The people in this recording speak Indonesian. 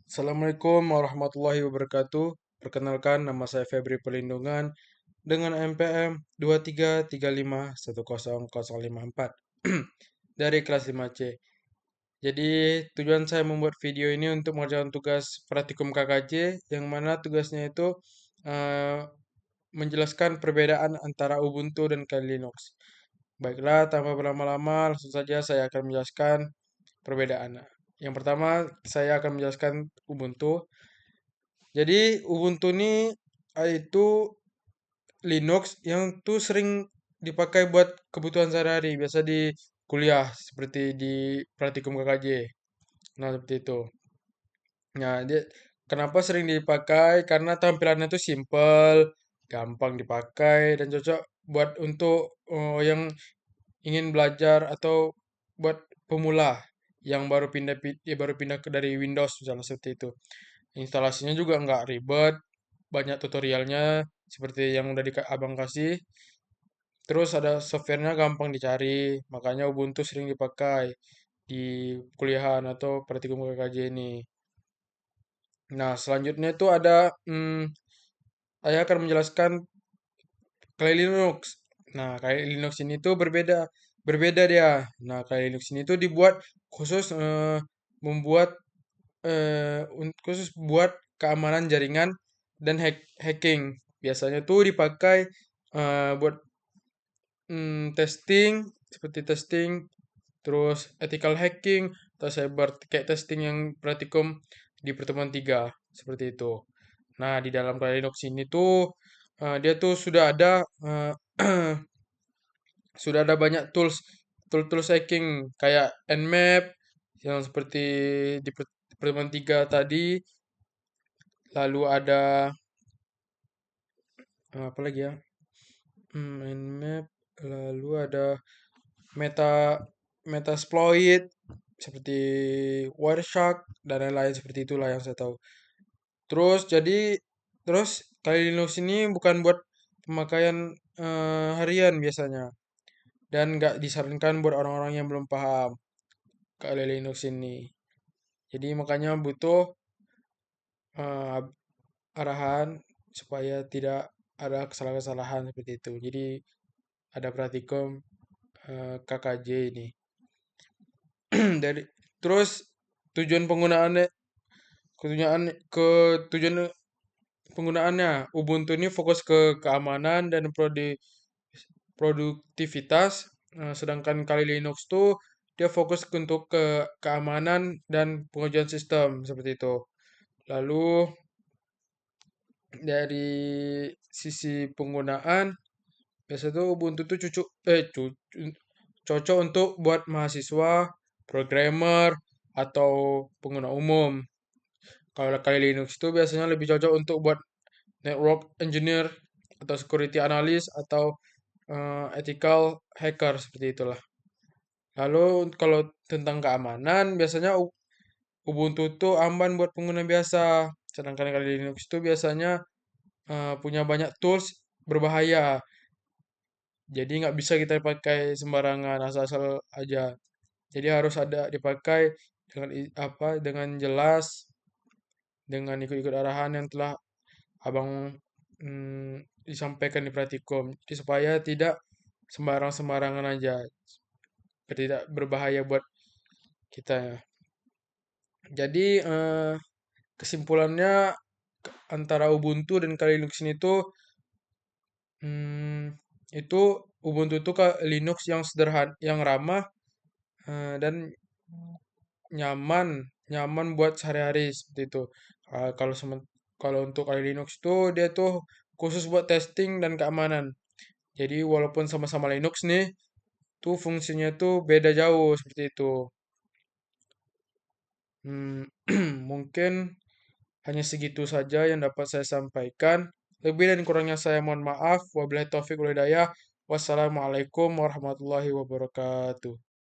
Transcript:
Assalamualaikum warahmatullahi wabarakatuh. Perkenalkan, nama saya Febri Pelindungan dengan NPM 2335100054 dari kelas 5C. Jadi, tujuan saya membuat video ini untuk mengerjakan tugas praktikum KKJ yang mana tugasnya itu eh, menjelaskan perbedaan antara Ubuntu dan Kali Linux. Baiklah, tanpa berlama-lama, langsung saja saya akan menjelaskan perbedaannya. Yang pertama, saya akan menjelaskan Ubuntu. Jadi Ubuntu ini itu Linux yang tuh sering dipakai buat kebutuhan sehari-hari, biasa di kuliah seperti di praktikum KKJ. Nah, seperti itu. Nah, dia kenapa sering dipakai? Karena tampilannya tuh simple, gampang dipakai dan cocok buat untuk yang ingin belajar atau buat pemula yang baru pindah ke dari Windows misalnya seperti itu. Instalasinya juga nggak ribet, banyak tutorialnya seperti yang udah abang kasih. Terus ada softwarenya gampang dicari, makanya Ubuntu sering dipakai di kuliahan atau praktikum KKJ ini. Nah, selanjutnya itu ada, saya akan menjelaskan Kali Linux. Nah, Kali Linux ini tuh berbeda dia. Nah, Kali Linux ini tuh dibuat khusus membuat khusus buat keamanan jaringan dan hacking. Biasanya tuh dipakai buat testing, seperti testing, terus ethical hacking, atau cyber kayak testing yang praktikum di pertemuan 3 seperti itu. Nah, di dalam Kali Linux ini tuh dia tuh eh, sudah ada banyak tools hacking kayak Nmap yang seperti di pertemuan 3 tadi, lalu ada apa lagi ya? Nmap, lalu ada Meta Metasploit seperti Wireshark dan lain-lain seperti itulah yang saya tahu. Terus jadi terus Kali Linux ini bukan buat pemakaian harian biasanya dan nggak disarankan buat orang-orang yang belum paham Kali Linux ini. Jadi makanya butuh eh, arahan supaya tidak ada kesalahan-kesalahan seperti itu. Jadi ada praktikum KKJ ini. Dari terus tujuan penggunaannya ketujuan ke tujuan penggunaannya Ubuntu ini fokus ke keamanan dan produktivitas, sedangkan Kali Linux tuh dia fokus untuk ke keamanan dan pengujian sistem seperti itu. Lalu dari sisi penggunaan biasa tuh Ubuntu tuh cocok untuk buat mahasiswa, programmer, atau pengguna umum. Kalau kali Linux itu biasanya lebih cocok untuk buat network engineer atau security analyst atau ethical hacker seperti itulah. Lalu kalau tentang keamanan biasanya Ubuntu itu aman buat pengguna biasa. Sedangkan kali Linux itu biasanya punya banyak tools berbahaya. Jadi nggak bisa kita pakai sembarangan asal-asal aja. Jadi harus ada dipakai dengan dengan jelas, dengan ikut-ikut arahan yang telah abang disampaikan di praktikum. Jadi supaya tidak sembarang-sembarangan aja, tidak berbahaya buat kita ya. Jadi kesimpulannya antara Ubuntu dan Kali Linux ini tuh hmm, itu Ubuntu itu Linux yang sederhana, yang ramah dan nyaman, nyaman buat sehari-hari seperti itu. Kalau untuk Kali Linux tuh dia tuh khusus buat testing dan keamanan. Jadi walaupun sama-sama Linux nih, tuh fungsinya tuh beda jauh seperti itu. Hmm, mungkin hanya segitu saja yang dapat saya sampaikan. Lebih dan kurangnya saya mohon maaf. Wabillahi taufik wal hidayah. Wassalamualaikum warahmatullahi wabarakatuh.